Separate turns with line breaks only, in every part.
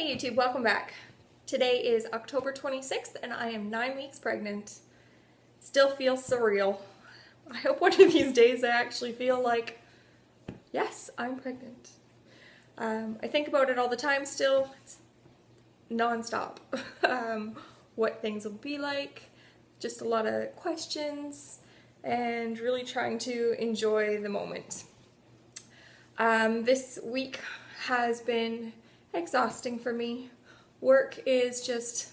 Hey YouTube, welcome back. Today is October 26th and I am 9 weeks pregnant. Still feels surreal. I hope one of these days I actually feel like, yes, I'm pregnant. I think about it all the time still, non-stop. What things will be like, just a lot of questions, and really trying to enjoy the moment. This week has been exhausting for me. Work is just,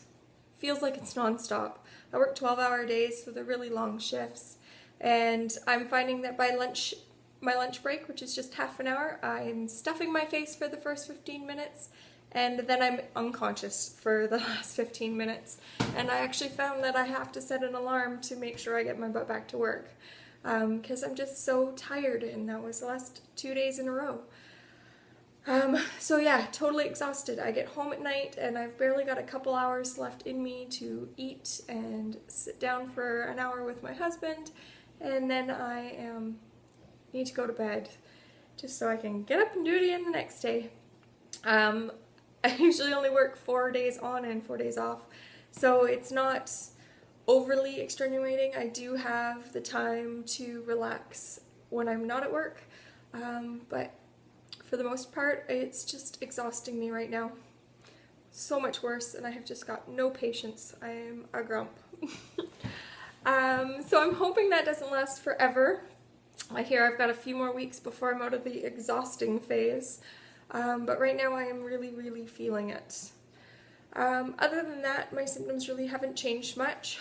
feels like it's non-stop. I work 12-hour days, so they're really long shifts. And I'm finding that by my lunch break, which is just half an hour, I'm stuffing my face for the first 15 minutes, and then I'm unconscious for the last 15 minutes. And I actually found that I have to set an alarm to make sure I get my butt back to work. Because I'm just so tired, and that was the last 2 days in a row. So yeah, totally exhausted. I get home at night and I've barely got a couple hours left in me to eat and sit down for an hour with my husband, and then I need to go to bed just so I can get up and do it again the next day. I usually only work 4 days on and 4 days off, so it's not overly extenuating. I do have the time to relax when I'm not at work, but for the most part, it's just exhausting me right now. So much worse, and I have just got no patience. I am a grump. So I'm hoping that doesn't last forever. I hear I've got a few more weeks before I'm out of the exhausting phase. But right now I am really feeling it. Other than that, my symptoms really haven't changed much.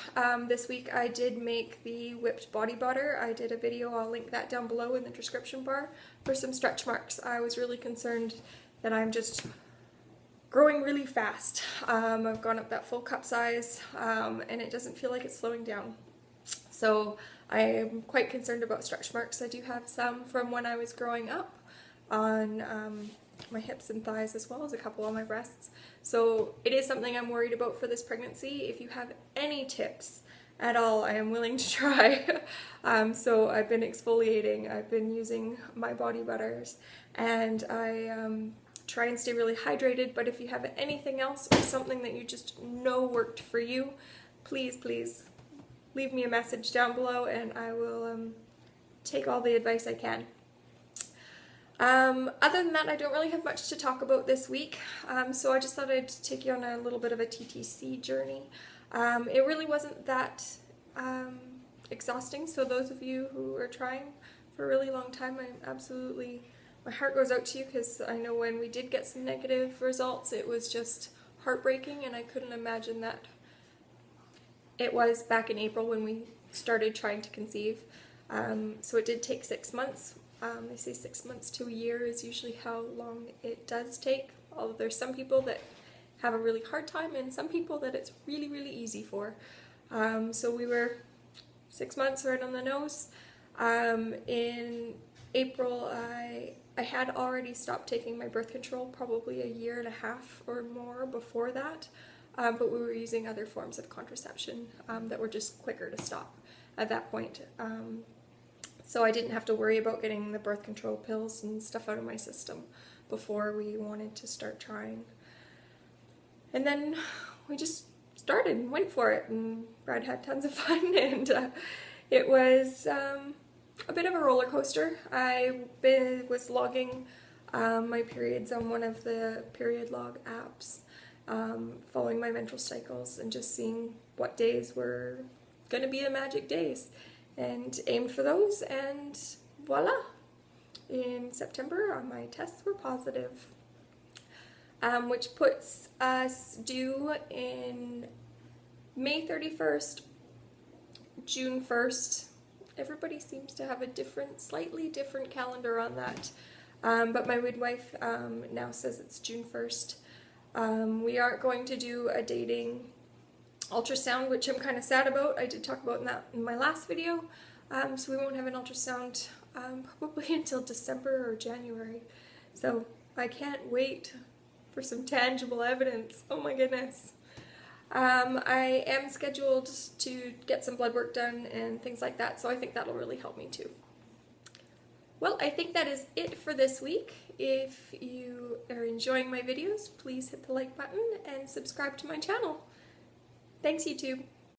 This week I did make the Wipped body butter. I did a video, I'll link that down below in the description bar, for some stretch marks. I was really concerned that I'm just growing really fast. I've gone up that full cup size, and it doesn't feel like it's slowing down. So I am quite concerned about stretch marks. I do have some from when I was growing up on my hips and thighs, as well as a couple on my breasts. So it is something I'm worried about for this pregnancy. If you have any tips at all, I am willing to try. So I've been exfoliating, I've been using my body butters, and I try and stay really hydrated. But if you have anything else or something that you just know worked for you, please leave me a message down below and I will take all the advice I can. Other than that, I don't really have much to talk about this week, so I just thought I'd take you on a little bit of a TTC journey. It really wasn't that exhausting, so those of you who are trying for a really long time, my heart goes out to you, because I know when we did get some negative results, it was just heartbreaking, and I couldn't imagine that it was back in April when we started trying to conceive. So it did take 6 months. They say 6 months to a year is usually how long it does take, although there's some people that have a really hard time and some people that it's really easy for. So we were 6 months right on the nose. In April I had already stopped taking my birth control, probably a year and a half or more before that, but we were using other forms of contraception that were just quicker to stop at that point. So I didn't have to worry about getting the birth control pills and stuff out of my system before we wanted to start trying. And then we just started and went for it, and Brad had tons of fun, and it was a bit of a roller coaster. I was logging my periods on one of the period log apps, following my menstrual cycles and just seeing what days were going to be the magic days, and aimed for those, and voila! In September, my tests were positive, which puts us due in May 31st, June 1st. Everybody seems to have a slightly different calendar on that, but my midwife now says it's June 1st. We aren't going to do a dating ultrasound, which I'm kind of sad about. I did talk about that in my last video, so we won't have an ultrasound probably until December or January. So I can't wait for some tangible evidence. Oh my goodness. I am scheduled to get some blood work done and things like that, so I think that'll really help me too. Well, I think that is it for this week. If you are enjoying my videos, please hit the like button and subscribe to my channel. Thanks, YouTube.